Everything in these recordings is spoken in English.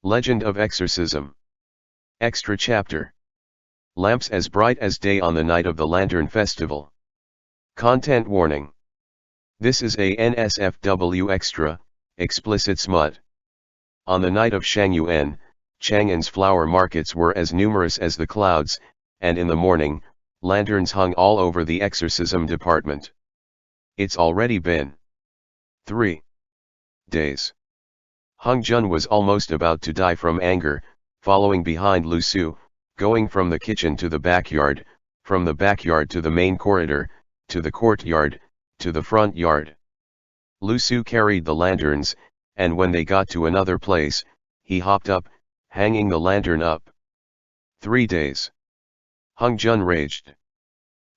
Legend of Exorcism. Extra Chapter. Lamps as bright as day on the night of the Lantern Festival. Content warning. This is a NSFW Extra, explicit smut. On the night of Shangyuan, Chang'an's flower markets were as numerous as the clouds, and in the morning, lanterns hung all over the exorcism department. It's already been 3 days. Hung Jun was almost about to die from anger, following behind Lu Su, going from the kitchen to the backyard, from the backyard to the main corridor, to the courtyard, to the front yard. Lu Su carried the lanterns, and when they got to another place, he hopped up, hanging the lantern up. 3 days. Hung Jun raged.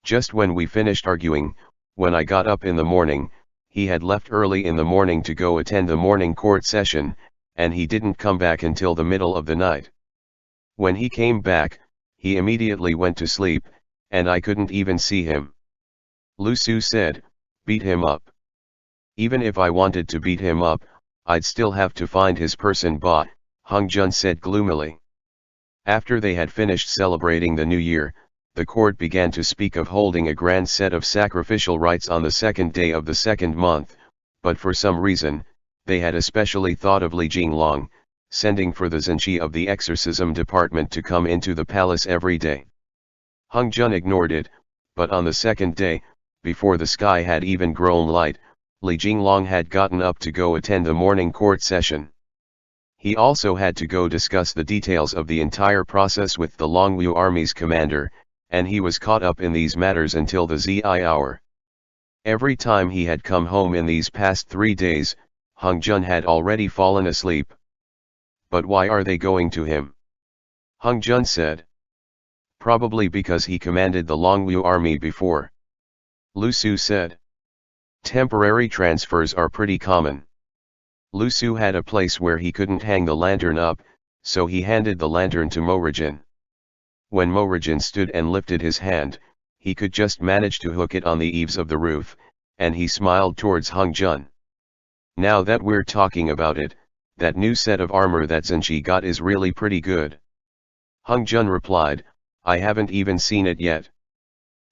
Just when we finished arguing, when I got up in the morning, he had left early in the morning to go attend the morning court session, and he didn't come back until the middle of the night. When he came back, he immediately went to sleep, and I couldn't even see him. Lu Su said, "Beat him up." Even if I wanted to beat him up, I'd still have to find his person, but, Hung Jun said gloomily. After they had finished celebrating the new year, the court began to speak of holding a grand set of sacrificial rites on the second day of the second month, but for some reason, they had especially thought of Li Jinglong, sending for the Zhenqi of the exorcism department to come into the palace every day. Hung Jun ignored it, but on the second day, before the sky had even grown light, Li Jinglong had gotten up to go attend the morning court session. He also had to go discuss the details of the entire process with the Longwu army's commander, and he was caught up in these matters until the Zi hour. Every time he had come home in these past 3 days, Hung Jun had already fallen asleep. But why are they going to him? Hung Jun said. Probably because he commanded the Longwu army before. Lu Su said. Temporary transfers are pretty common. Lu Su had a place where he couldn't hang the lantern up, so he handed the lantern to Morajin. When Morajin stood and lifted his hand, he could just manage to hook it on the eaves of the roof, and he smiled towards Hung Jun. Now that we're talking about it, that new set of armor that Zhenqi got is really pretty good. Hung Jun replied, I haven't even seen it yet.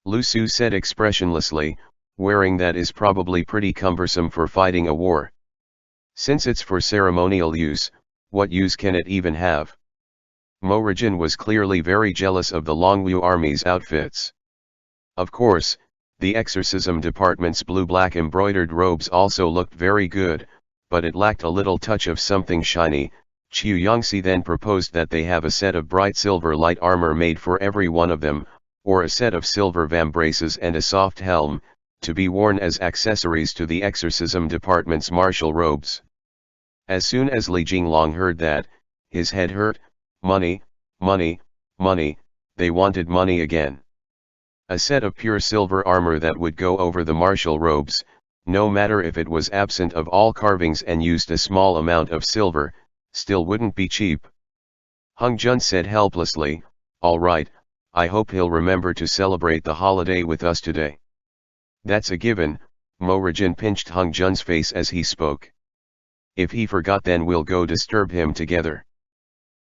Lu Su said expressionlessly, wearing that is probably pretty cumbersome for fighting a war. Since it's for ceremonial use, what use can it even have? Morajin was clearly very jealous of the Longwu army's outfits. Of course, the exorcism department's blue-black embroidered robes also looked very good, but it lacked a little touch of something shiny. Qiu Yongxi then proposed that they have a set of bright silver light armor made for every one of them, or a set of silver vambraces and a soft helm, to be worn as accessories to the exorcism department's martial robes. As soon as Li Jinglong heard that, his head hurt. Money, money, money, they wanted money again. A set of pure silver armor that would go over the martial robes, no matter if it was absent of all carvings and used a small amount of silver, still wouldn't be cheap. Hung Jun said helplessly, all right, I hope he'll remember to celebrate the holiday with us today. That's a given, Morajin pinched Hung Jun's face as he spoke. If he forgot, then we'll go disturb him together.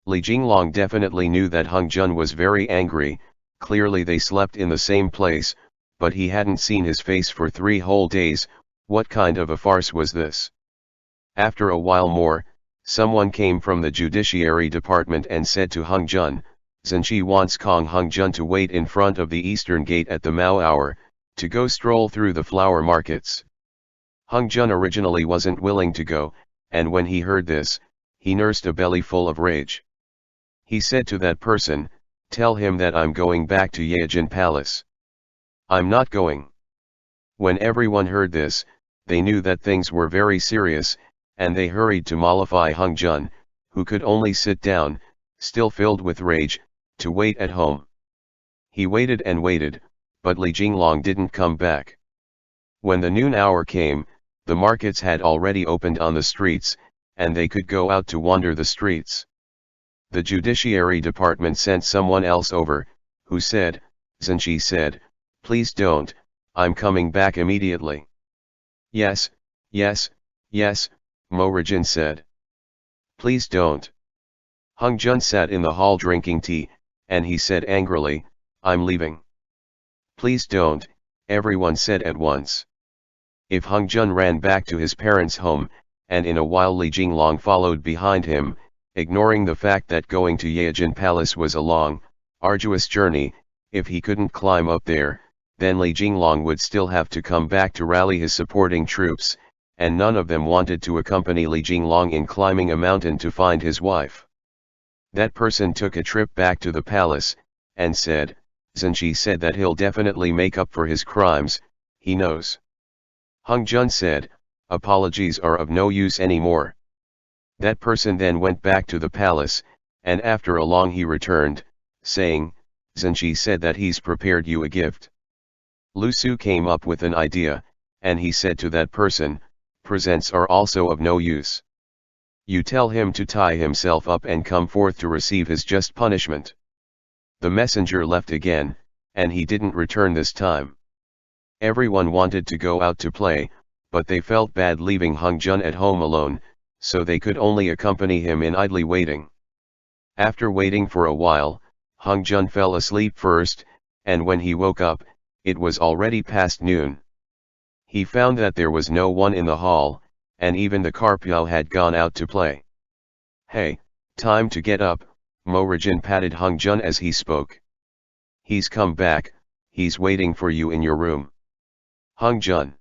Li Jinglong definitely knew that Hung Jun was very angry. Clearly they slept in the same place, but he hadn't seen his face for 3 whole days. What kind of a farce was this? After a while more, someone came from the judiciary department and said to Hung Jun, Zhenqi wants Hung Jun to wait in front of the eastern gate at the Mao hour, to go stroll through the flower markets. Hung Jun originally wasn't willing to go, and when he heard this, he nursed a belly full of rage. He said to that person, tell him that I'm going back to Yejin Palace. I'm not going. When everyone heard this, they knew that things were very serious, and they hurried to mollify Hung Jun, who could only sit down, still filled with rage, to wait at home. He waited and waited, but Li Jinglong didn't come back. When the noon hour came, the markets had already opened on the streets, and they could go out to wander the streets. The judiciary department sent someone else over, who said, Zhenqi said, please don't, I'm coming back immediately. Yes, yes, yes, Morajin said. Please don't. Hung Jun sat in the hall drinking tea, and he said angrily, "I'm leaving." "Please don't," everyone said at once. If Hung Jun ran back to his parents' home, and in a while Li Jinglong followed behind him, ignoring the fact that going to Yejin Palace was a long, arduous journey. If he couldn't climb up there, then Li Jinglong would still have to come back to rally his supporting troops, and none of them wanted to accompany Li Jinglong in climbing a mountain to find his wife. That person took a trip back to the palace, and said, "Zhenji said that he'll definitely make up for his crimes, he knows." Hung Jun said, "Apologies are of no use anymore." That person then went back to the palace, and after a long he returned, saying, "Zhenji said that he's prepared you a gift." Lu Su came up with an idea, and he said to that person, "Presents are also of no use. You tell him to tie himself up and come forth to receive his just punishment." The messenger left again, and he didn't return this time. Everyone wanted to go out to play, but they felt bad leaving Hung Jun at home alone, so they could only accompany him in idly waiting. After waiting for a while, Hung Jun fell asleep first, and when he woke up, it was already past noon. He found that there was no one in the hall, and even the Carpio had gone out to play. "Hey, time to get up," Morajin patted Hung Jun as he spoke. "He's come back, he's waiting for you in your room." Hung Jun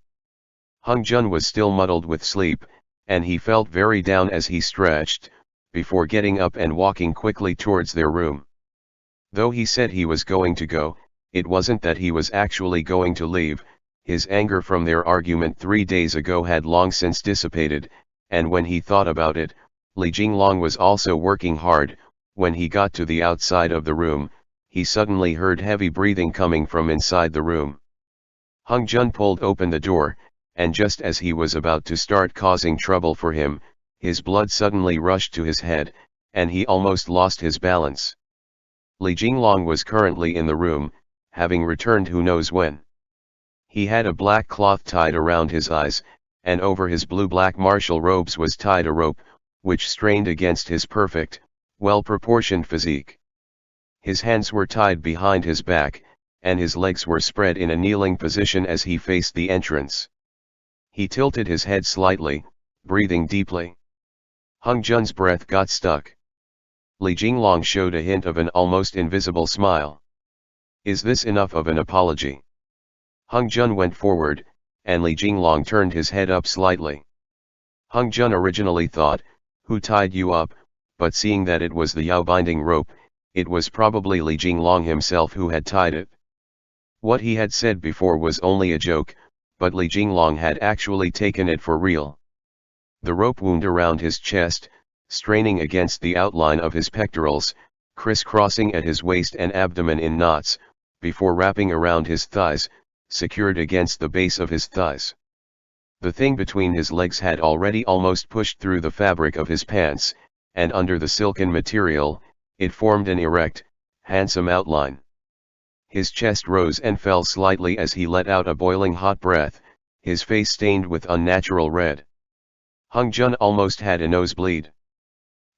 was still muddled with sleep, and he felt very down as he stretched, before getting up and walking quickly towards their room. Though he said he was going to go, it wasn't that he was actually going to leave. His anger from their argument 3 days ago had long since dissipated, and when he thought about it, Li Jinglong was also working hard. When he got to the outside of the room, he suddenly heard heavy breathing coming from inside the room. Hung Jun pulled open the door, and just as he was about to start causing trouble for him, his blood suddenly rushed to his head, and he almost lost his balance. Li Jinglong was currently in the room, having returned who knows when. He had a black cloth tied around his eyes, and over his blue-black martial robes was tied a rope, which strained against his perfect, well-proportioned physique. His hands were tied behind his back, and his legs were spread in a kneeling position as he faced the entrance. He tilted his head slightly, breathing deeply. Hung Jun's breath got stuck. Li Jinglong showed a hint of an almost invisible smile. "Is this enough of an apology?" Hung Jun went forward, and Li Jinglong turned his head up slightly. Hung Jun originally thought, "Who tied you up?" but seeing that it was the Yao binding rope, it was probably Li Jinglong himself who had tied it. What he had said before was only a joke, but Li Jinglong had actually taken it for real. The rope wound around his chest, straining against the outline of his pectorals, crisscrossing at his waist and abdomen in knots, before wrapping around his thighs, secured against the base of his thighs. The thing between his legs had already almost pushed through the fabric of his pants, and under the silken material, it formed an erect, handsome outline. His chest rose and fell slightly as he let out a boiling hot breath, his face stained with unnatural red. Hung Jun almost had a nosebleed.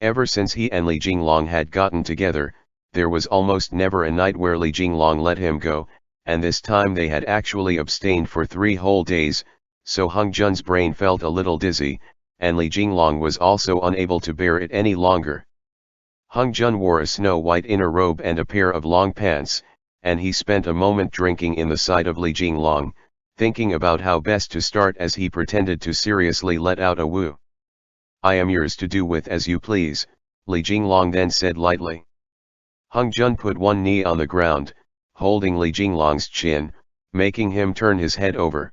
Ever since he and Li Jinglong had gotten together, there was almost never a night where Li Jinglong let him go, and this time they had actually abstained for 3 whole days, so Hung Jun's brain felt a little dizzy, and Li Jinglong was also unable to bear it any longer. Hung Jun wore a snow-white inner robe and a pair of long pants, and he spent a moment drinking in the sight of Li Jinglong, thinking about how best to start as he pretended to seriously let out a woo. "I am yours to do with as you please," Li Jinglong then said lightly. Hung Jun put one knee on the ground, holding Li Jinglong's chin, making him turn his head over.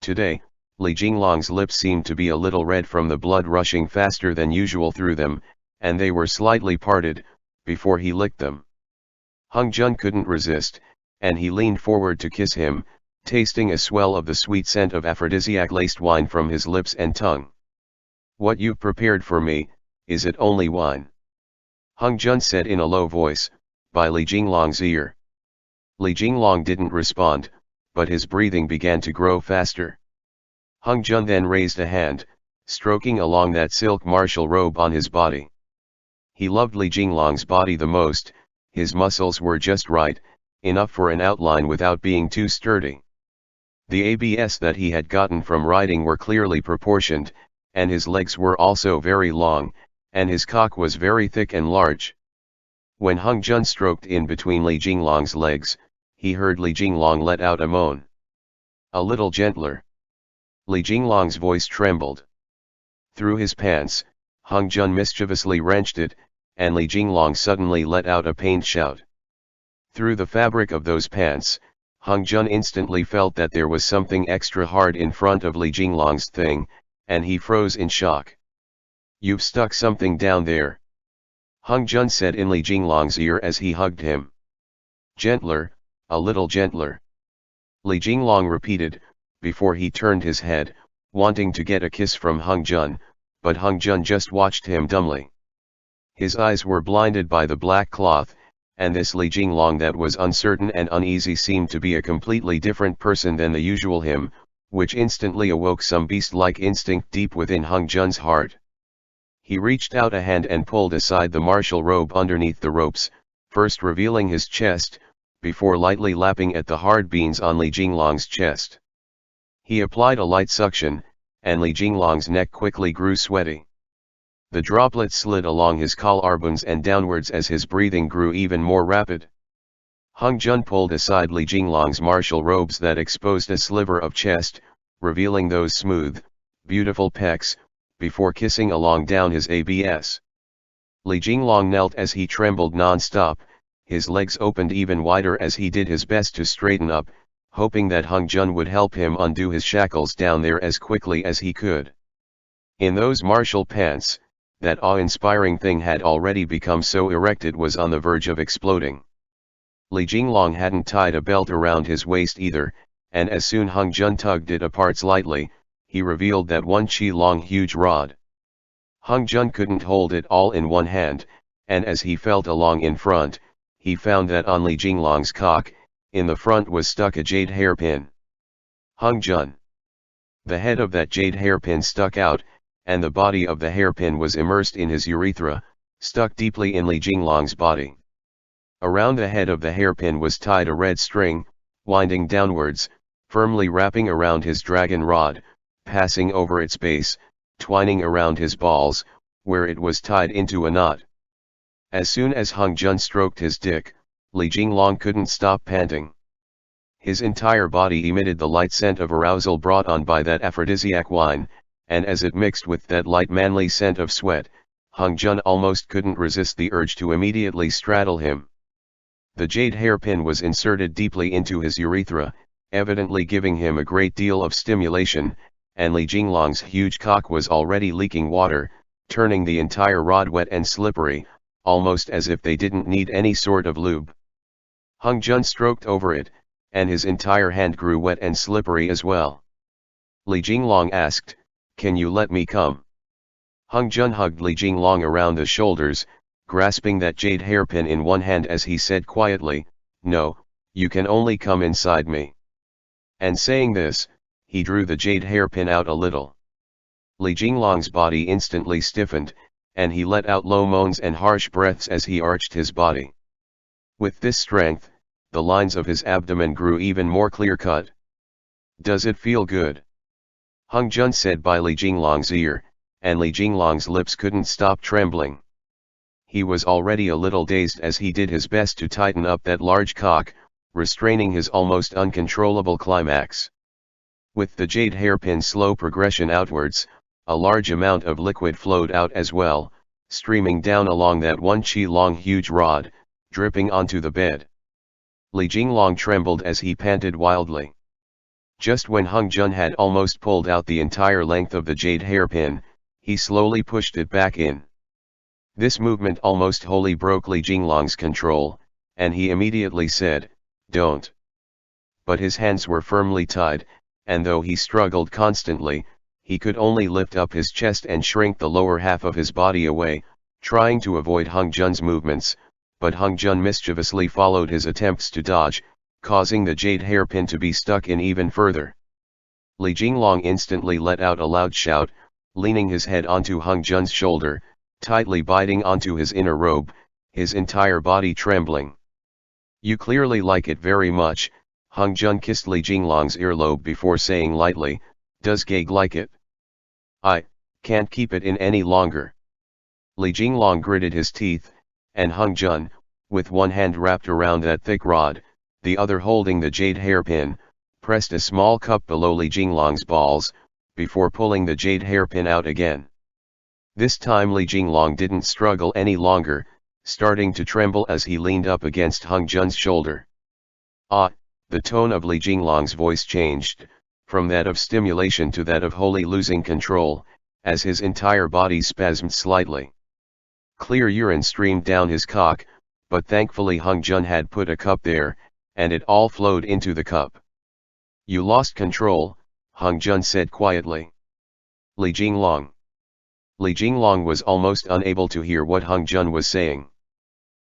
Today, Li Jinglong's lips seemed to be a little red from the blood rushing faster than usual through them, and they were slightly parted, before he licked them. Hung Jun couldn't resist, and he leaned forward to kiss him, tasting a swell of the sweet scent of aphrodisiac-laced wine from his lips and tongue. "What you've prepared for me, is it only wine?" Hung Jun said in a low voice, by Li Jinglong's ear. Li Jinglong didn't respond, but his breathing began to grow faster. Hung Jun then raised a hand, stroking along that silk martial robe on his body. He loved Li Jinglong's body the most. His muscles were just right, enough for an outline without being too sturdy. The abs that he had gotten from riding were clearly proportioned, and his legs were also very long, and his cock was very thick and large. When Hung Jun stroked in between Li Jinglong's legs, he heard Li Jinglong let out a moan. A little gentler. Li Jinglong's voice trembled. Through his pants, Hung Jun mischievously wrenched it, and Li Jinglong suddenly let out a pained shout. Through the fabric of those pants, Hung Jun instantly felt that there was something extra hard in front of Li Jinglong's thing, and he froze in shock. "You've stuck something down there," Hung Jun said in Li Jinglong's ear as he hugged him. "Gentler, a little gentler," Li Jinglong repeated, before he turned his head, wanting to get a kiss from Hung Jun, but Hung Jun just watched him dumbly. His eyes were blinded by the black cloth, and this Li Jinglong that was uncertain and uneasy seemed to be a completely different person than the usual him, which instantly awoke some beast-like instinct deep within Hung Jun's heart. He reached out a hand and pulled aside the martial robe underneath the ropes, first revealing his chest, before lightly lapping at the hard beans on Li Jinglong's chest. He applied a light suction, and Li Jinglong's neck quickly grew sweaty. The droplets slid along his collarbones and downwards as his breathing grew even more rapid. Hung Jun pulled aside Li Jinglong's martial robes that exposed a sliver of chest, revealing those smooth, beautiful pecs, before kissing along down his abs. Li Jinglong knelt as he trembled non-stop, his legs opened even wider as he did his best to straighten up, hoping that Hung Jun would help him undo his shackles down there as quickly as he could. In those martial pants, that awe-inspiring thing had already become so erect it was on the verge of exploding. Li Jinglong hadn't tied a belt around his waist either, and as soon Hung Jun tugged it apart slightly, he revealed that one chi-long huge rod. Hung Jun couldn't hold it all in one hand, and as he felt along in front, he found that on Li Jinglong's cock, in the front was stuck a jade hairpin. Hung Jun. The head of that jade hairpin stuck out, and the body of the hairpin was immersed in his urethra, stuck deeply in Li Jinglong's body. Around the head of the hairpin was tied a red string, winding downwards, firmly wrapping around his dragon rod, passing over its base, twining around his balls, where it was tied into a knot. As soon as Hung Jun stroked his dick, Li Jinglong couldn't stop panting. His entire body emitted the light scent of arousal brought on by that aphrodisiac wine, and as it mixed with that light manly scent of sweat, Hung Jun almost couldn't resist the urge to immediately straddle him. The jade hairpin was inserted deeply into his urethra, evidently giving him a great deal of stimulation, and Li Jinglong's huge cock was already leaking water, turning the entire rod wet and slippery, almost as if they didn't need any sort of lube. Hung Jun stroked over it, and his entire hand grew wet and slippery as well. Li Jinglong asked, "Can you let me come?" Hung Jun hugged Li Jinglong around the shoulders, grasping that jade hairpin in one hand as he said quietly, "No, you can only come inside me." And saying this, he drew the jade hairpin out a little. Li Jinglong's body instantly stiffened, and he let out low moans and harsh breaths as he arched his body. With this strength, the lines of his abdomen grew even more clear-cut. "Does it feel good?" Hung Jun said by Li Jinglong's ear, and Li Jinglong's lips couldn't stop trembling. He was already a little dazed as he did his best to tighten up that large cock, restraining his almost uncontrollable climax. With the jade hairpin's slow progression outwards, a large amount of liquid flowed out as well, streaming down along that one chi-long huge rod, dripping onto the bed. Li Jinglong trembled as he panted wildly. Just when Hung Jun had almost pulled out the entire length of the jade hairpin, he slowly pushed it back in. This movement almost wholly broke Li Jinglong's control, and he immediately said, "Don't." But his hands were firmly tied, and though he struggled constantly, he could only lift up his chest and shrink the lower half of his body away, trying to avoid Hung Jun's movements, but Hung Jun mischievously followed his attempts to dodge, causing the jade hairpin to be stuck in even further. Li Jinglong instantly let out a loud shout, leaning his head onto Hung Jun's shoulder, tightly biting onto his inner robe, his entire body trembling. "You clearly like it very much." Hung Jun kissed Li Jinglong's earlobe before saying lightly, "Does Gag like it? I can't keep it in any longer." Li Jinglong gritted his teeth, and Hung Jun, with one hand wrapped around that thick rod, the other holding the jade hairpin, pressed a small cup below Li Jinglong's balls, before pulling the jade hairpin out again. This time Li Jinglong didn't struggle any longer, starting to tremble as he leaned up against Hung Jun's shoulder. "Ah!" The tone of Li Jinglong's voice changed, from that of stimulation to that of wholly losing control, as his entire body spasmed slightly. Clear urine streamed down his cock, but thankfully Hung Jun had put a cup there, and it all flowed into the cup. "You lost control," Hung Jun said quietly. "Li Jinglong." Li Jinglong was almost unable to hear what Hung Jun was saying.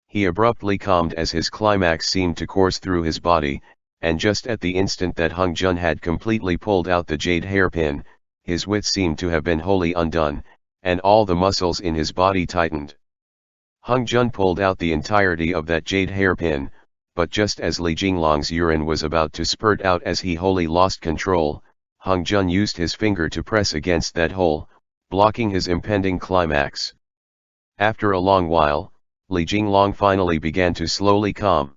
He abruptly calmed as his climax seemed to course through his body, and just at the instant that Hung Jun had completely pulled out the jade hairpin, his wits seemed to have been wholly undone, and all the muscles in his body tightened. Hung Jun pulled out the entirety of that jade hairpin, but just as Li Jinglong's urine was about to spurt out as he wholly lost control, Hung Jun used his finger to press against that hole, blocking his impending climax. After a long while, Li Jinglong finally began to slowly calm.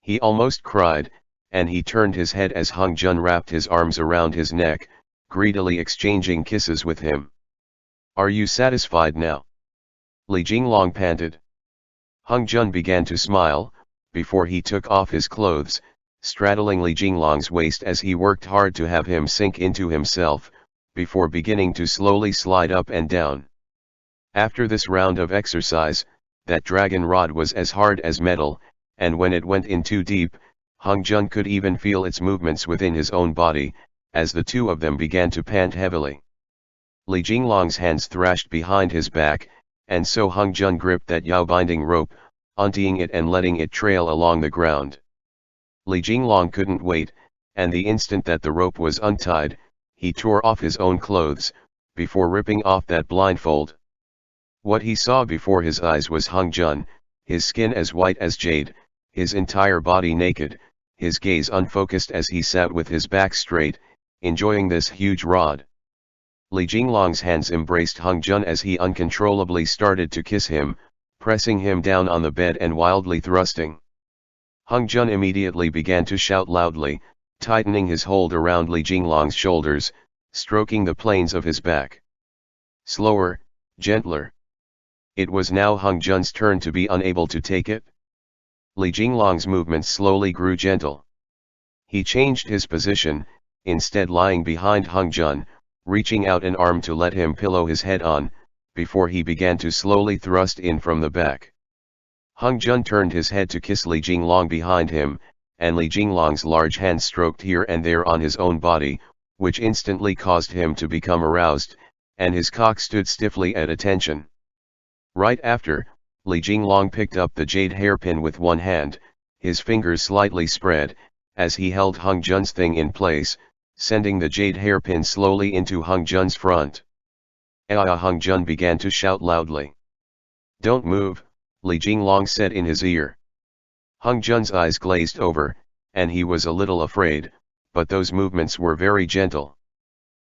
He almost cried, and he turned his head as Hung Jun wrapped his arms around his neck, greedily exchanging kisses with him. "Are you satisfied now?" Li Jinglong panted. Hung Jun began to smile, before he took off his clothes, straddling Li Jinglong's waist as he worked hard to have him sink into himself, before beginning to slowly slide up and down. After this round of exercise, that dragon rod was as hard as metal, and when it went in too deep, Hung Jun could even feel its movements within his own body, as the two of them began to pant heavily. Li Jinglong's hands thrashed behind his back, and so Hung Jun gripped that Yao binding rope, untying it and letting it trail along the ground. Li Jinglong couldn't wait, and the instant that the rope was untied, he tore off his own clothes, before ripping off that blindfold. What he saw before his eyes was Hung Jun, his skin as white as jade, his entire body naked, his gaze unfocused as he sat with his back straight, enjoying this huge rod. Li Jinglong's hands embraced Hung Jun as he uncontrollably started to kiss him, pressing him down on the bed and wildly thrusting. Hung Jun immediately began to shout loudly, tightening his hold around Li Jinglong's shoulders, stroking the planes of his back. Slower, gentler. It was now Hung Jun's turn to be unable to take it. Li Jinglong's movements slowly grew gentle. He changed his position, instead lying behind Hung Jun, reaching out an arm to let him pillow his head on, before he began to slowly thrust in from the back. Hung Jun turned his head to kiss Li Jinglong behind him, and Li Jinglong's large hand stroked here and there on his own body, which instantly caused him to become aroused, and his cock stood stiffly at attention. Right after, Li Jinglong picked up the jade hairpin with one hand, his fingers slightly spread, as he held Hung Jun's thing in place, sending the jade hairpin slowly into Hung Jun's front. Hung Jun began to shout loudly. "Don't move," Li Jinglong said in his ear. Hung Jun's eyes glazed over, and he was a little afraid, but those movements were very gentle.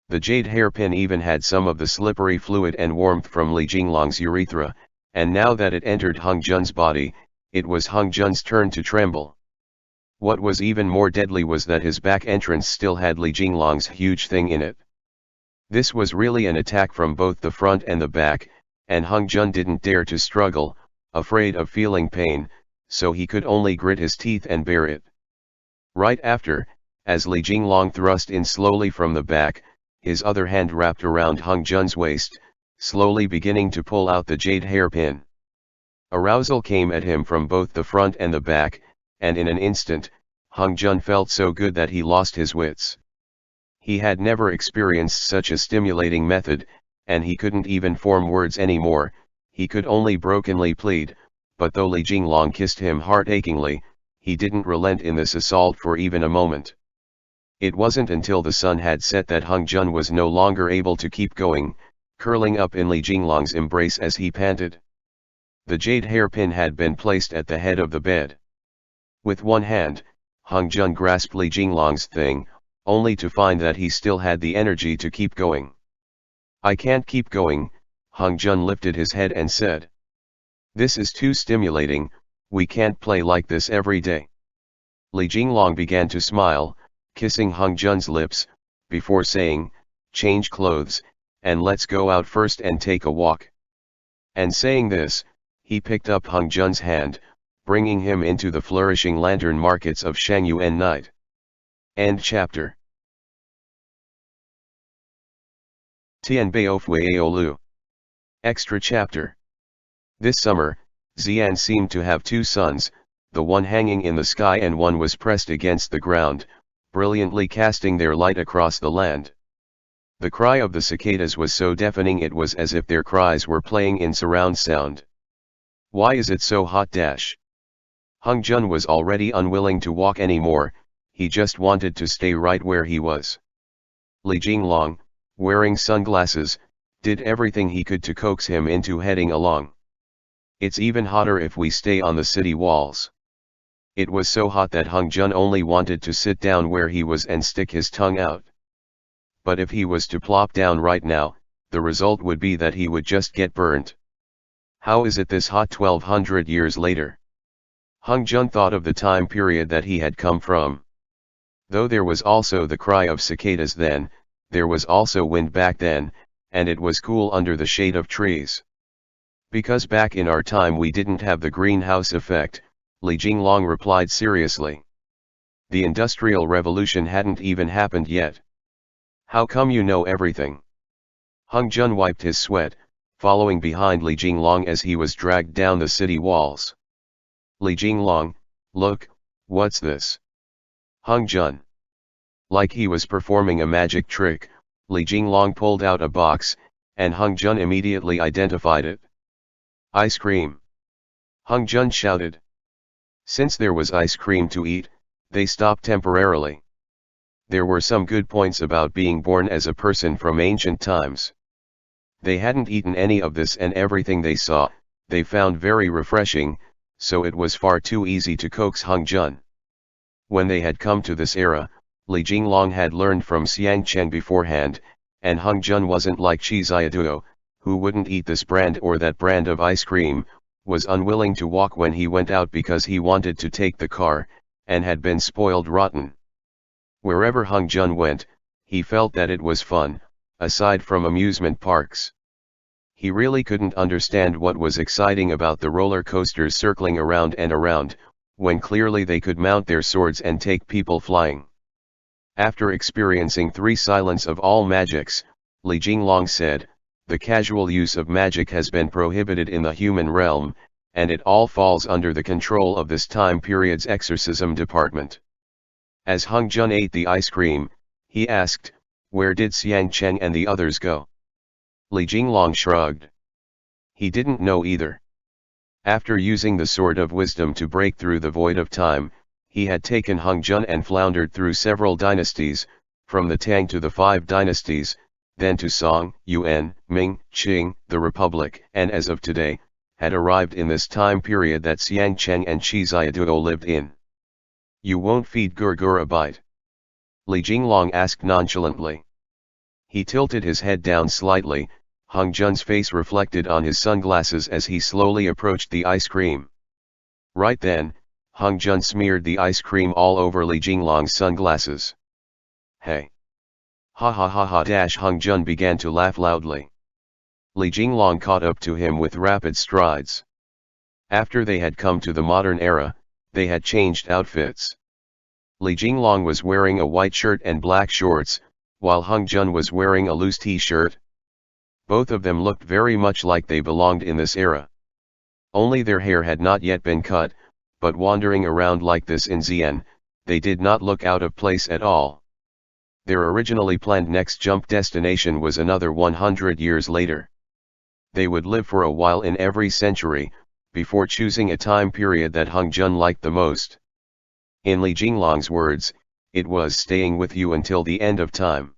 The jade hairpin even had some of the slippery fluid and warmth from Li Jinglong's urethra, and now that it entered Hung Jun's body, it was Hung Jun's turn to tremble. What was even more deadly was that his back entrance still had Li Jinglong's huge thing in it. This was really an attack from both the front and the back, and Hung Jun didn't dare to struggle, afraid of feeling pain, so he could only grit his teeth and bear it. Right after, as Li Jinglong thrust in slowly from the back, his other hand wrapped around Hung Jun's waist, slowly beginning to pull out the jade hairpin. Arousal came at him from both the front and the back, and in an instant, Hung Jun felt so good that he lost his wits. He had never experienced such a stimulating method, and he couldn't even form words anymore, he could only brokenly plead, but though Li Jinglong kissed him heart-achingly, he didn't relent in this assault for even a moment. It wasn't until the sun had set that Hung Jun was no longer able to keep going, curling up in Li Jinglong's embrace as he panted. The jade hairpin had been placed at the head of the bed. With one hand, Hung Jun grasped Li Jinglong's thing, only to find that he still had the energy to keep going. "I can't keep going," Hung Jun lifted his head and said. "This is too stimulating, we can't play like this every day." Li Jinglong began to smile, kissing Hung Jun's lips, before saying, "Change clothes, and let's go out first and take a walk." And saying this, he picked up Hung Jun's hand, bringing him into the flourishing lantern markets of Shangyuan night. End chapter. Tianbao Fu Yao Lu. Extra chapter. This summer, Xian seemed to have two suns, the one hanging in the sky and one was pressed against the ground, brilliantly casting their light across the land. The cry of the cicadas was so deafening it was as if their cries were playing in surround sound. "Why is it so hot?" Hung Jun was already unwilling to walk anymore, he just wanted to stay right where he was. Li Jinglong, wearing sunglasses, did everything he could to coax him into heading along. "It's even hotter if we stay on the city walls." It was so hot that Hung Jun only wanted to sit down where he was and stick his tongue out. But if he was to plop down right now, the result would be that he would just get burnt. How is it this hot 1200 years later? Hung Jun thought of the time period that he had come from. Though there was also the cry of cicadas then, there was also wind back then, and it was cool under the shade of trees. "Because back in our time we didn't have the greenhouse effect," Li Jinglong replied seriously. "The Industrial Revolution hadn't even happened yet." "How come you know everything?" Hung Jun wiped his sweat, following behind Li Jinglong as he was dragged down the city walls. "Li Jinglong, look, what's this?" Hung Jun. Like he was performing a magic trick, Li Jinglong pulled out a box, and Hung Jun immediately identified it. "Ice cream!" Hung Jun shouted. Since there was ice cream to eat, they stopped temporarily. There were some good points about being born as a person from ancient times. They hadn't eaten any of this and everything they saw, they found very refreshing, so it was far too easy to coax Hung Jun. When they had come to this era, Li Jinglong had learned from Xiang Cheng beforehand, and Hung Jun wasn't like Chi Ziaduo, who wouldn't eat this brand or that brand of ice cream, was unwilling to walk when he went out because he wanted to take the car, and had been spoiled rotten. Wherever Hung Jun went, he felt that it was fun, aside from amusement parks. He really couldn't understand what was exciting about the roller coasters circling around and around, when clearly they could mount their swords and take people flying. After experiencing 3 silence of all magics, Li Jinglong said, "The casual use of magic has been prohibited in the human realm, and it all falls under the control of this time period's exorcism department." As Hung Jun ate the ice cream, he asked, "Where did Xiang Cheng and the others go?" Li Jinglong shrugged. He didn't know either. After using the Sword of Wisdom to break through the void of time, he had taken Hung Jun and floundered through several dynasties, from the Tang to the 5 dynasties, then to Song, Yuan, Ming, Qing, the Republic, and as of today, had arrived in this time period that Xiang Cheng and Chi Ziaduo lived in. "You won't feed Gur a bite?" Li Jinglong asked nonchalantly. He tilted his head down slightly, Hung Jun's face reflected on his sunglasses as he slowly approached the ice cream. Right then, Hung Jun smeared the ice cream all over Li Jinglong's sunglasses. "Hey! Ha ha ha ha!" Hung Jun began to laugh loudly. Li Jinglong caught up to him with rapid strides. After they had come to the modern era, they had changed outfits. Li Jinglong was wearing a white shirt and black shorts, while Hung Jun was wearing a loose t-shirt. Both of them looked very much like they belonged in this era. Only their hair had not yet been cut, but wandering around like this in Xian, they did not look out of place at all. Their originally planned next jump destination was another 100 years later. They would live for a while in every century, before choosing a time period that Hung Jun liked the most. In Li Jinglong's words, it was staying with you until the end of time.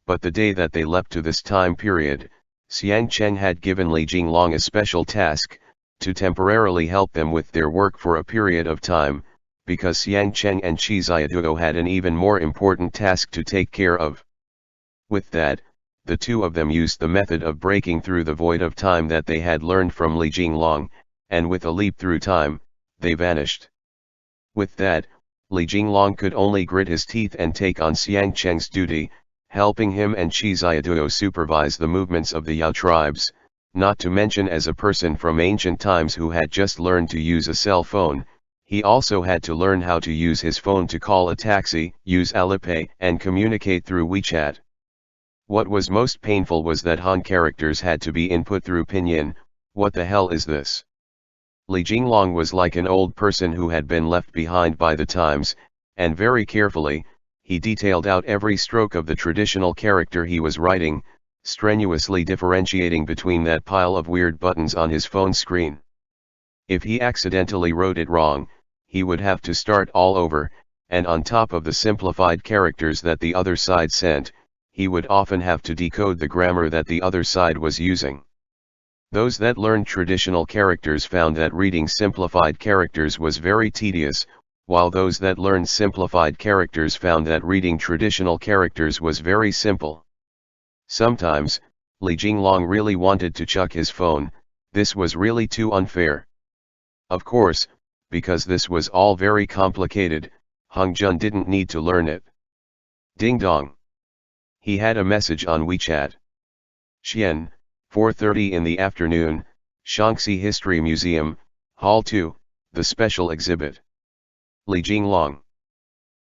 But the day that they leapt to this time period, Xiang Cheng had given Li Jinglong a special task, to temporarily help them with their work for a period of time, because Xiang Cheng and Qi Ziaduo had an even more important task to take care of. With that, the two of them used the method of breaking through the void of time that they had learned from Li Jinglong, and with a leap through time, they vanished. With that, Li Jinglong could only grit his teeth and take on Xiang Cheng's duty, helping him and Qi Ziaduo supervise the movements of the Yao tribes, not to mention as a person from ancient times who had just learned to use a cell phone, he also had to learn how to use his phone to call a taxi, use Alipay, and communicate through WeChat. What was most painful was that Han characters had to be input through pinyin. What the hell is this? Li Jinglong was like an old person who had been left behind by the times, and very carefully, he detailed out every stroke of the traditional character he was writing, strenuously differentiating between that pile of weird buttons on his phone screen. If he accidentally wrote it wrong, he would have to start all over, and on top of the simplified characters that the other side sent, he would often have to decode the grammar that the other side was using. Those that learned traditional characters found that reading simplified characters was very tedious, while those that learned simplified characters found that reading traditional characters was very simple. Sometimes, Li Jinglong really wanted to chuck his phone. This was really too unfair. Of course, because this was all very complicated, Hung Jun didn't need to learn it. Ding dong. He had a message on WeChat. Xian, 4:30 in the afternoon, Shaanxi History Museum, Hall 2, the special exhibit. Li Jinglong.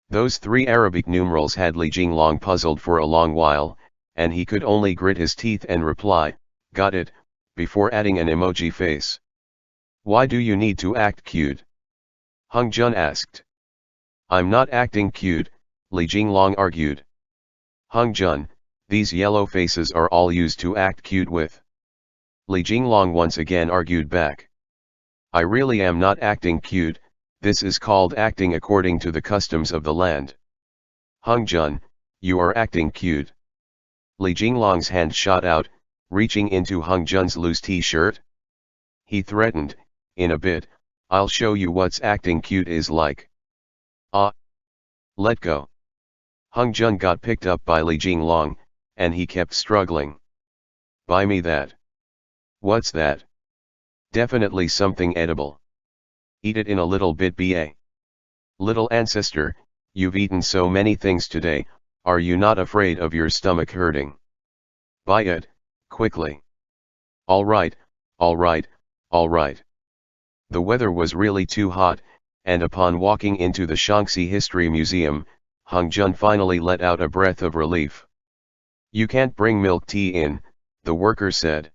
Those three Arabic numerals had Li Jinglong puzzled for a long while, and he could only grit his teeth and reply, "Got it," before adding an emoji face. "Why do you need to act cute?" Hung Jun asked. "I'm not acting cute," Li Jinglong argued. "Hung Jun, these yellow faces are all used to act cute with." Li Jinglong once again argued back. "I really am not acting cute, this is called acting according to the customs of the land." "Hung Jun, you are acting cute." Li Jinglong's hand shot out, reaching into Hung Jun's loose t-shirt. He threatened, "In a bit, I'll show you what's acting cute is like." "Ah! Let go." Hung Jun got picked up by Li Jinglong, and he kept struggling. "Buy me that." "What's that?" "Definitely something edible." "Eat it in a little bit, ba." "Little ancestor, you've eaten so many things today, are you not afraid of your stomach hurting?" "Buy it, quickly." All right, all right, all right." The weather was really too hot, and upon walking into the Shaanxi History Museum, Hung Jun finally let out a breath of relief. "You can't bring milk tea in," the worker said.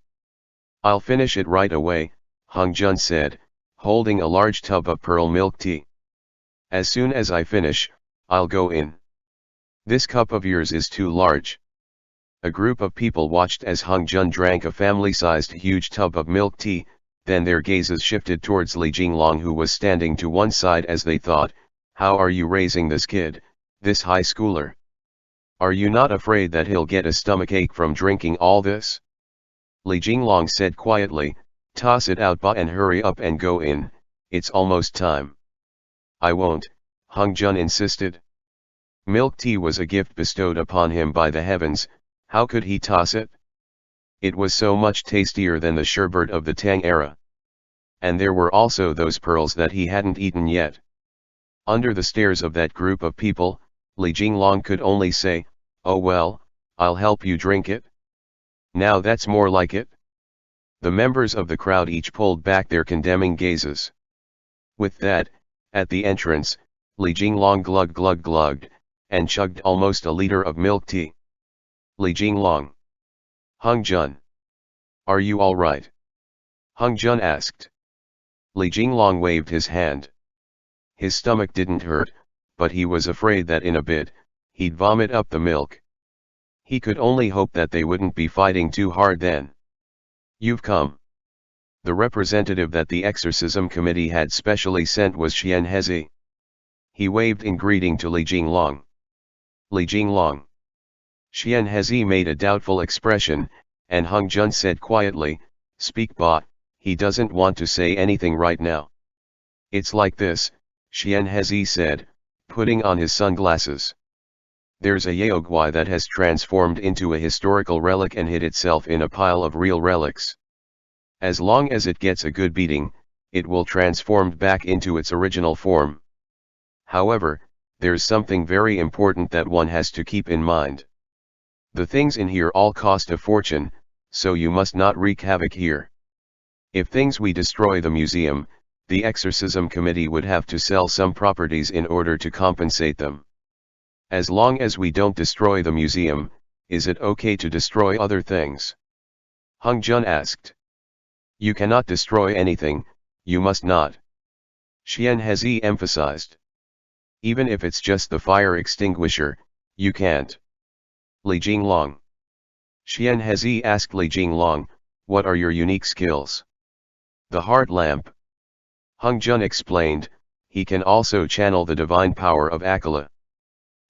"I'll finish it right away," Hung Jun said, holding a large tub of pearl milk tea. "As soon as I finish, I'll go in." "This cup of yours is too large." A group of people watched as Hung Jun drank a family-sized huge tub of milk tea, then their gazes shifted towards Li Jinglong, who was standing to one side as they thought, "How are you raising this kid, this high schooler? Are you not afraid that he'll get a stomachache from drinking all this?" Li Jinglong said quietly, "Toss it out, ba, and hurry up and go in, it's almost time." "I won't," Hung Jun insisted. Milk tea was a gift bestowed upon him by the heavens, how could he toss it? It was so much tastier than the sherbet of the Tang era. And there were also those pearls that he hadn't eaten yet. Under the stares of that group of people, Li Jinglong could only say, "Oh well, I'll help you drink it." "Now that's more like it." The members of the crowd each pulled back their condemning gazes. With that, at the entrance, Li Jinglong glugged, and chugged almost a liter of milk tea. Li Jinglong. "Hung Jun. Are you all right?" Hung Jun asked. Li Jinglong waved his hand. His stomach didn't hurt, but he was afraid that in a bit, he'd vomit up the milk. He could only hope that they wouldn't be fighting too hard then. "You've come." The representative that the exorcism committee had specially sent was Xian Hezi. He waved in greeting to Li Jinglong. "Li Jinglong." Xian Hezi made a doubtful expression, and Hung Jun said quietly, "Speak ba." He doesn't want to say anything right now. "It's like this," Xian Hezi said, putting on his sunglasses. "There's a Yaogwai that has transformed into a historical relic and hid itself in a pile of real relics. As long as it gets a good beating, it will transform back into its original form. However, there's something very important that one has to keep in mind. The things in here all cost a fortune, so you must not wreak havoc here. If things we destroy the museum, the exorcism committee would have to sell some properties in order to compensate them. As long as we don't destroy the museum, is it okay to destroy other things?" Hung Jun asked. "You cannot destroy anything, you must not," Xian Hezi emphasized. "Even if it's just the fire extinguisher, you can't." "Li Jinglong." Xian Hezi asked Li Jinglong, "What are your unique skills?" "The heart lamp." Hung Jun explained, "He can also channel the divine power of Akala."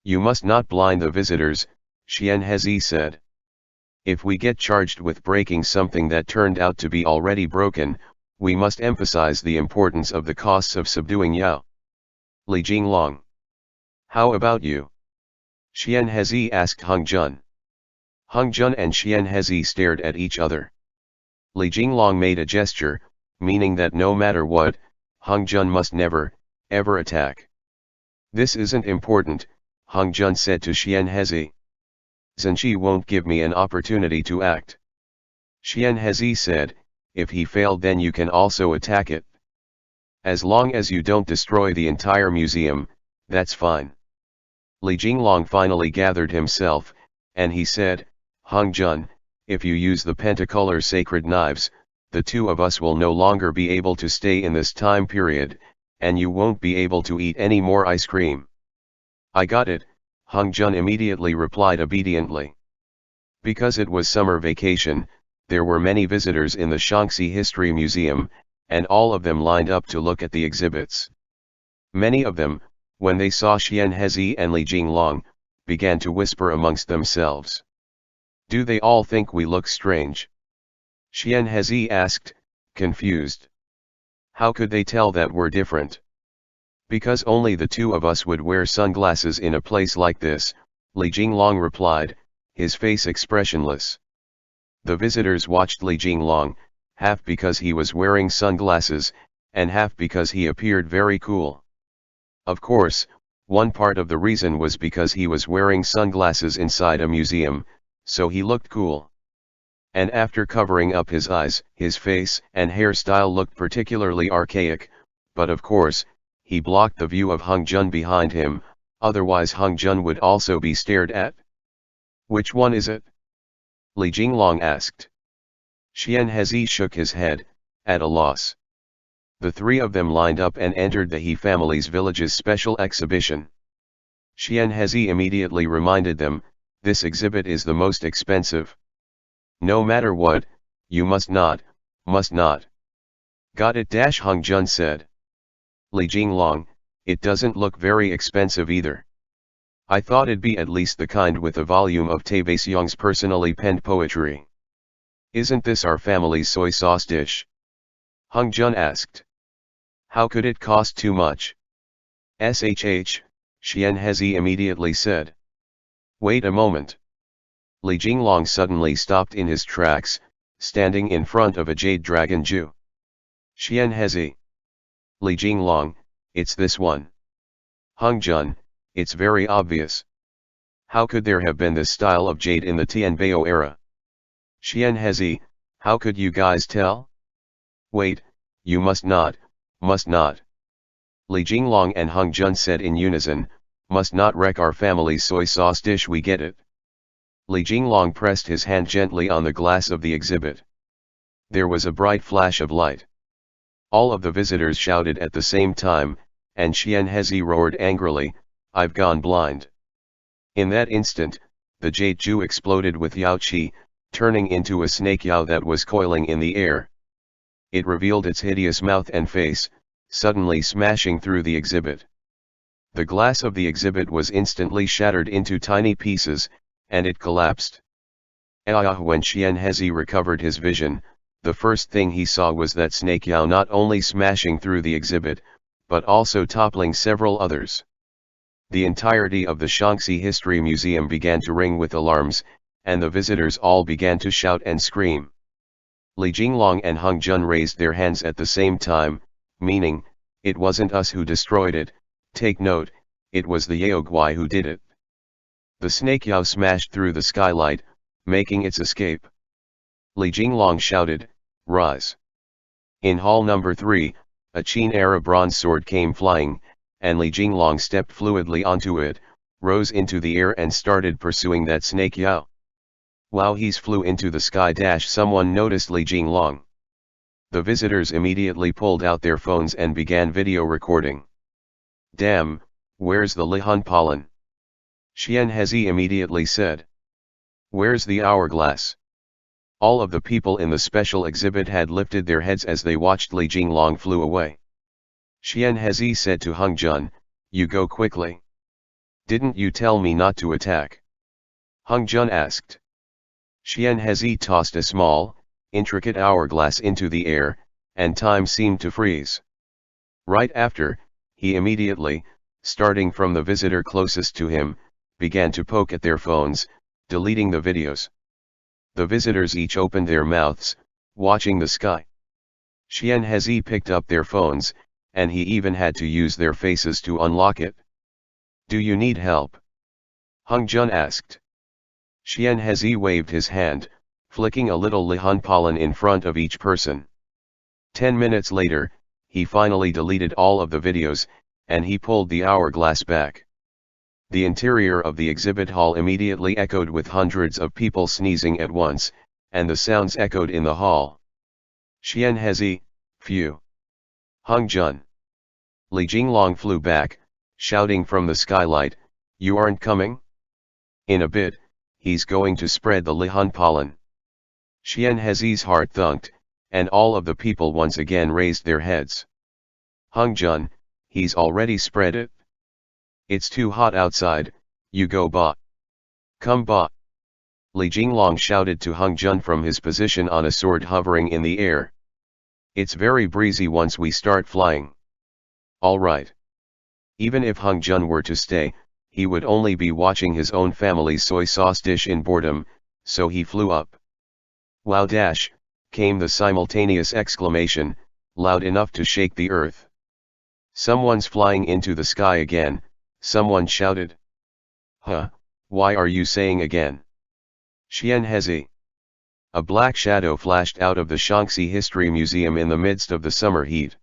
"You must not blind the visitors," Xian Hezi said. "If we get charged with breaking something that turned out to be already broken, we must emphasize the importance of the costs of subduing Yao." "Li Jinglong. How about you?" Xian Hezi asked Hung Jun. Hung Jun and Xian Hezi stared at each other. Li Jinglong made a gesture, meaning that no matter what, Hung Jun must never, ever attack. "This isn't important," Hung Jun said to Xian Hezi. "Zhenji won't give me an opportunity to act." Xian Hezi said, "If he failed then you can also attack it. As long as you don't destroy the entire museum, that's fine." Li Jinglong finally gathered himself, and he said, "Hung Jun, if you use the pentacolor sacred knives, the two of us will no longer be able to stay in this time period, and you won't be able to eat any more ice cream." "I got it," Hung Jun immediately replied obediently. Because it was summer vacation, there were many visitors in the Shaanxi History Museum, and all of them lined up to look at the exhibits. Many of them, when they saw Xian Hezi and Li Jinglong, began to whisper amongst themselves. "Do they all think we look strange?" Xian Hezi asked, confused. "How could they tell that we're different?" "Because only the two of us would wear sunglasses in a place like this," Li Jinglong replied, his face expressionless. The visitors watched Li Jinglong, half because he was wearing sunglasses, and half because he appeared very cool. Of course, one part of the reason was because he was wearing sunglasses inside a museum, so he looked cool. And after covering up his eyes, his face and hairstyle looked particularly archaic, but of course, he blocked the view of Hung Jun behind him, otherwise Hung Jun would also be stared at. "Which one is it?" Li Jinglong asked. Xian Hezi shook his head, at a loss. The three of them lined up and entered the He family's village's special exhibition. Xian Hezi immediately reminded them, "This exhibit is the most expensive. No matter what, you must not. "Got it," Hung Jun said. "Li Jinglong, it doesn't look very expensive either. I thought it'd be at least the kind with a volume of Tianbao Fu Yao personally penned poetry. Isn't this our family's soy sauce dish?" Hung Jun asked. "How could it cost too much?" "Shh, Xian Hezi immediately said. "Wait a moment." Li Jinglong suddenly stopped in his tracks, standing in front of a jade dragon Ju. "Xian Hezi." "Li Jinglong, it's this one." "Hung Jun, it's very obvious. How could there have been this style of jade in the Tianbao era?" "Xian Hezi, how could you guys tell?" "Wait, you must not. Li Jinglong and Hung Jun said in unison, "Must not wreck our family's soy sauce dish, we get it." Li Jinglong pressed his hand gently on the glass of the exhibit. There was a bright flash of light. All of the visitors shouted at the same time, and Xian Hezi roared angrily, "I've gone blind." In that instant, the jade Ju exploded with Yao Qi, turning into a snake Yao that was coiling in the air. It revealed its hideous mouth and face, suddenly smashing through the exhibit. The glass of the exhibit was instantly shattered into tiny pieces, and it collapsed. When Xian Hezi recovered his vision, the first thing he saw was that Snake Yao not only smashing through the exhibit, but also toppling several others. The entirety of the Shaanxi History Museum began to ring with alarms, and the visitors all began to shout and scream. Li Jinglong and Hung Jun raised their hands at the same time, meaning, "It wasn't us who destroyed it, take note, it was the Yaoguai who did it." The Snake Yao smashed through the skylight, making its escape. Li Jinglong shouted, "Rise!" In hall number 3, a Qin-era bronze sword came flying, and Li Jinglong stepped fluidly onto it, rose into the air and started pursuing that Snake Yao. While he flew into the sky, someone noticed Li Jinglong. The visitors immediately pulled out their phones and began video recording. "Damn, where's the Lihun pollen?" Xian Hezi immediately said. "Where's the hourglass?" All of the people in the special exhibit had lifted their heads as they watched Li Jinglong flew away. Xian Hezi said to Hung Jun, "You go quickly. Didn't you tell me not to attack?" Hung Jun asked. Xian Hezi tossed a small, intricate hourglass into the air, and time seemed to freeze. Right after, he immediately, starting from the visitor closest to him, began to poke at their phones, deleting the videos. The visitors each opened their mouths, watching the sky. Xian Hezi picked up their phones, and he even had to use their faces to unlock it. "Do you need help?" Hung Jun asked. Xian Hezi waved his hand, flicking a little Lihun pollen in front of each person. 10 minutes later, he finally deleted all of the videos, and he pulled the hourglass back. The interior of the exhibit hall immediately echoed with hundreds of people sneezing at once, and the sounds echoed in the hall. Xian Hezi, phew. Hung Jun. Li Jinglong flew back, shouting from the skylight, "You aren't coming? In a bit, he's going to spread the Lihun pollen." Xian Hezi's heart thunked, and all of the people once again raised their heads. "Hung Jun, he's already spread it. It's too hot outside, you go ba. Come ba." Li Jinglong shouted to Hung Jun from his position on a sword hovering in the air. "It's very breezy once we start flying." "All right." Even if Hung Jun were to stay, he would only be watching his own family's soy sauce dish in boredom, so he flew up. "Wow!" Came the simultaneous exclamation, loud enough to shake the earth. "Someone's flying into the sky again," someone shouted. "Huh, why are you saying again?" Xian Hezi. A black shadow flashed out of the Shaanxi History Museum in the midst of the summer heat.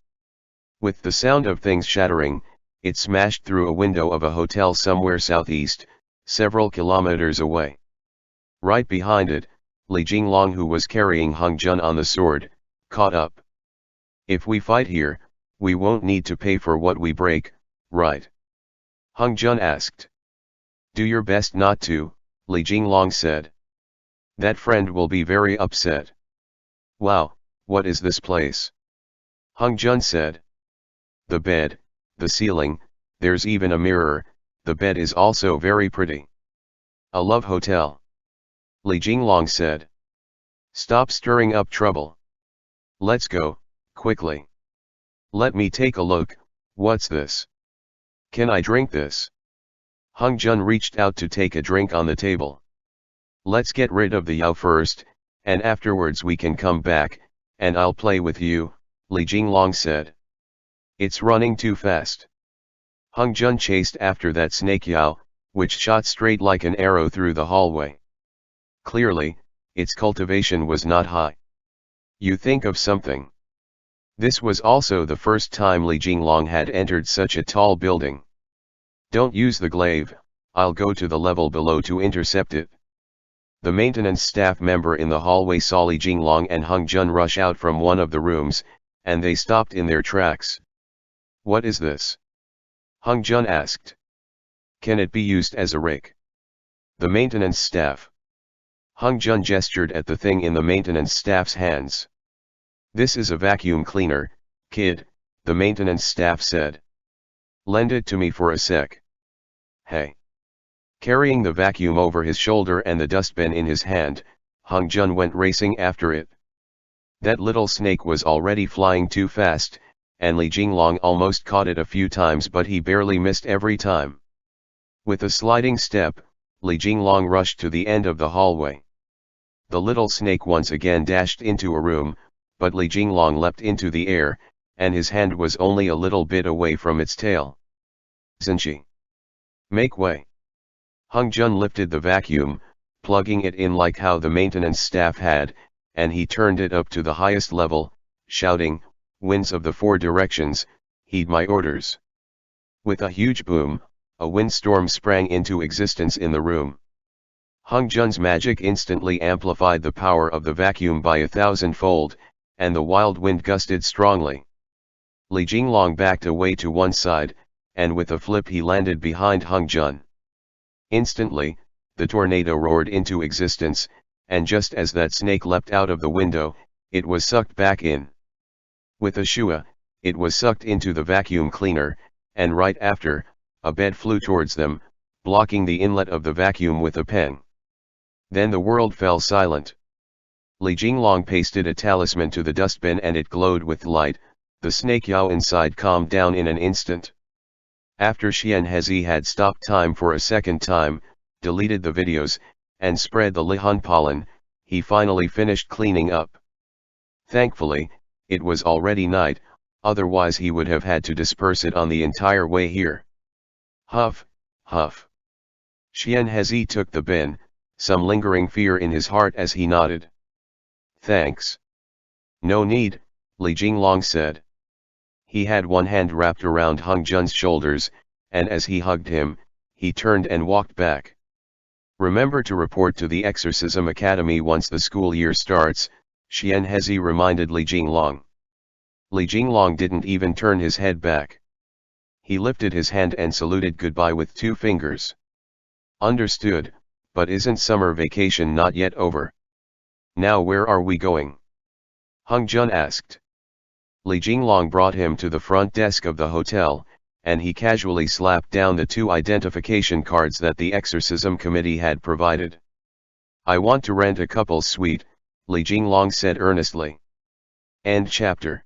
With the sound of things shattering, it smashed through a window of a hotel somewhere southeast, several kilometers away. Right behind it, Li Jinglong, who was carrying Hung Jun on the sword, caught up. "If we fight here, we won't need to pay for what we break, right?" Hung Jun asked. "Do your best not to," Li Jinglong said. "That friend will be very upset." "Wow, what is this place?" Hung Jun said. "The bed, the ceiling, there's even a mirror, the bed is also very pretty. A love hotel." Li Jinglong said. "Stop stirring up trouble. Let's go, quickly. Let me take a look, what's this? Can I drink this?" Hung Jun reached out to take a drink on the table. "Let's get rid of the Yao first, and afterwards we can come back, and I'll play with you," Li Jinglong said. "It's running too fast." Hung Jun chased after that Snake Yao, which shot straight like an arrow through the hallway. Clearly, its cultivation was not high. You think of something. This was also the first time Li Jinglong had entered such a tall building. "Don't use the glaive, I'll go to the level below to intercept it." The maintenance staff member in the hallway saw Li Jinglong and Hung Jun rush out from one of the rooms, and they stopped in their tracks. "What is this?" Hung Jun asked. "Can it be used as a rake?" The maintenance staff. Hung Jun gestured at the thing in the maintenance staff's hands. "This is a vacuum cleaner, kid," the maintenance staff said. "Lend it to me for a sec." "Hey." Carrying the vacuum over his shoulder and the dustbin in his hand, Hung Jun went racing after it. That little snake was already flying too fast, and Li Jinglong almost caught it a few times, but he barely missed every time. With a sliding step, Li Jinglong rushed to the end of the hallway. The little snake once again dashed into a room, but Li Jinglong leapt into the air, and his hand was only a little bit away from its tail. Zinchi! Make way! Hung Jun lifted the vacuum, plugging it in like how the maintenance staff had, and he turned it up to the highest level, shouting, "Winds of the four directions, heed my orders." With a huge boom, a windstorm sprang into existence in the room. Hung Jun's magic instantly amplified the power of the vacuum by 1,000-fold, and the wild wind gusted strongly. Li Jinglong backed away to one side, and with a flip he landed behind Hung Jun. Instantly, the tornado roared into existence, and just as that snake leapt out of the window, it was sucked back in. With a shua, it was sucked into the vacuum cleaner, and right after, a bed flew towards them, blocking the inlet of the vacuum with a pen. Then the world fell silent. Li Jinglong pasted a talisman to the dustbin and it glowed with light. The snake Yao inside calmed down in an instant. After Xian Hezi had stopped time for a second time, deleted the videos, and spread the Lihun pollen, he finally finished cleaning up. Thankfully, it was already night, otherwise he would have had to disperse it on the entire way here. Huff, huff. Xian Hezi took the bin, some lingering fear in his heart as he nodded. Thanks. No need, Li Jinglong said. He had one hand wrapped around Hung Jun's shoulders, and as he hugged him, he turned and walked back. Remember to report to the Exorcism Academy once the school year starts, Xian Hezi reminded Li Jinglong. Li Jinglong didn't even turn his head back. He lifted his hand and saluted goodbye with 2 fingers. Understood, but isn't summer vacation not yet over? Now where are we going? Hung Jun asked. Li Jinglong brought him to the front desk of the hotel, and he casually slapped down the 2 identification cards that the exorcism committee had provided. I want to rent a couple's suite, Li Jinglong said earnestly. End chapter.